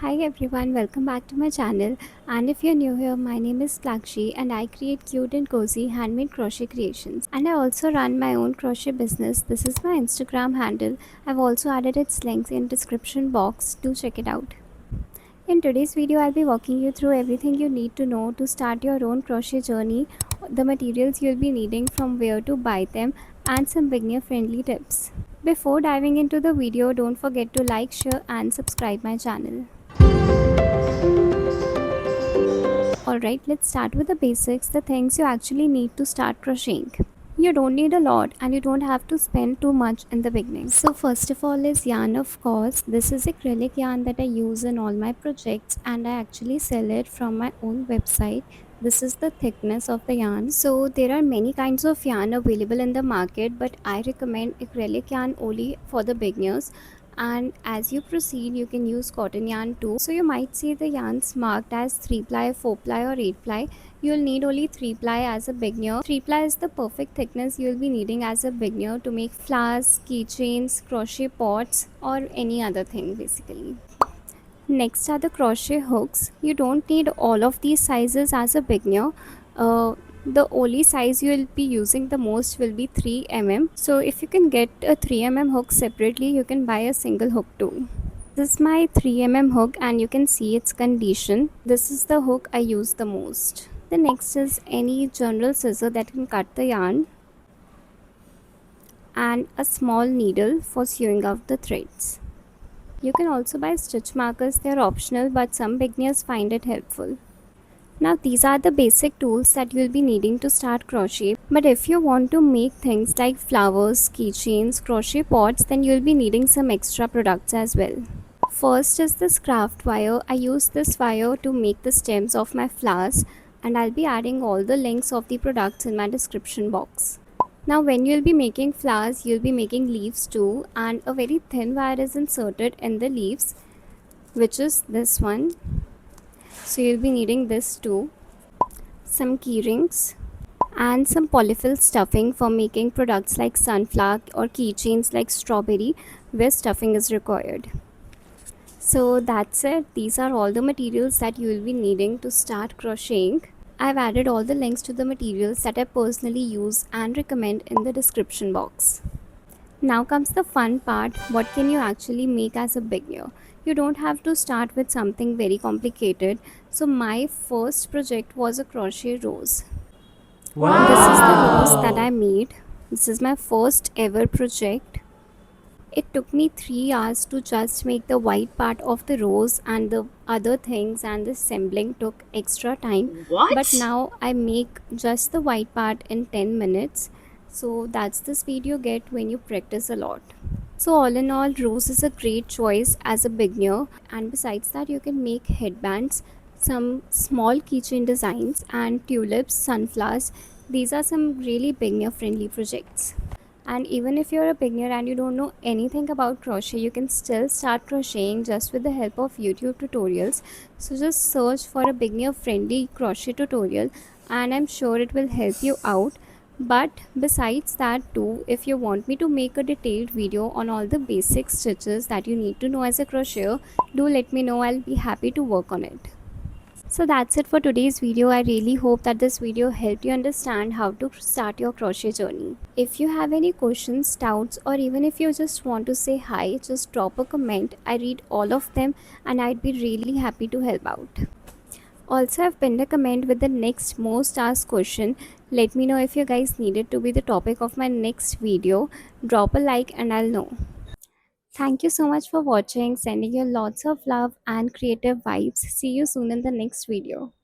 Hi everyone, welcome back to my channel. And if you're new here, my name is Plakshi and I create cute and cozy handmade crochet creations. And I also run my own crochet business. This is my Instagram handle. I've also added its links in description box. Do check it out. In today's video, I'll be walking you through everything you need to know to start your own crochet journey, the materials you'll be needing, from where to buy them, and some beginner friendly tips. Before diving into the video, don't forget to like, share and subscribe my channel. Alright, let's start with the basics, the things you actually need to start crocheting. You don't need a lot and you don't have to spend too much in the beginning. So first of all is yarn, of course. This is acrylic yarn that I use in all my projects and I actually sell it from my own website. This is the thickness of the yarn. So there are many kinds of yarn available in the market, but I recommend acrylic yarn only for the beginners. And as you proceed, you can use cotton yarn too. So you might see the yarns marked as 3 ply, 4 ply or 8 ply. You'll need only 3 ply as a beginner. 3 ply is the perfect thickness you'll be needing as a beginner to make flowers, keychains, crochet pots or any other thing basically. Next are the crochet hooks. You don't need all of these sizes as a beginner. The only size you will be using the most will be 3 mm. So if you can get a 3 mm hook separately, you can buy a single hook too. This is my 3 mm hook and you can see its condition. This is the hook I use the most. The next is any general scissor that can cut the yarn, and a small needle for sewing out the threads. You can also buy stitch markers. They are optional but some beginners find it helpful. Now these are the basic tools that you'll be needing to start crochet. But if you want to make things like flowers, keychains, crochet pots, then you'll be needing some extra products as well. First is this craft wire. I use this wire to make the stems of my flowers and I'll be adding all the links of the products in my description box. Now when you'll be making flowers, you'll be making leaves too, and a very thin wire is inserted in the leaves, which is this one. So you'll be needing this too, some key rings and some polyfill stuffing for making products like sunflower or keychains like strawberry where stuffing is required. So that's it. These are all the materials that you will be needing to start crocheting. I've added all the links to the materials that I personally use and recommend in the description box. Now comes the fun part. What can you actually make as a beginner? You don't have to start with something very complicated. So my first project was a crochet rose. Wow! This is the rose that I made. This is my first ever project. It took me 3 hours to just make the white part of the rose, and the other things and the assembling took extra time. What? But now I make just the white part in 10 minutes. So that's the speed you get when you practice a lot. So all in all, rose is a great choice as a beginner, and besides that you can make headbands, some small keychain designs and tulips, sunflowers. These are some really beginner friendly projects. And even if you're a beginner and you don't know anything about crochet, you can still start crocheting just with the help of YouTube tutorials. So just search for a beginner friendly crochet tutorial and I'm sure it will help you out. But besides that too, if you want me to make a detailed video on all the basic stitches that you need to know as a crocheter, do let me know. I'll be happy to work on it. So that's it for today's video. I really hope that this video helped you understand how to start your crochet journey. If you have any questions, doubts, or even if you just want to say hi, just drop a comment. I read all of them and I'd be really happy to help out. Also, I've pinned a comment with the next most asked question. Let me know if you guys need it to be the topic of my next video. Drop a like and I'll know. Thank you so much for watching. Sending you lots of love and creative vibes. See you soon in the next video.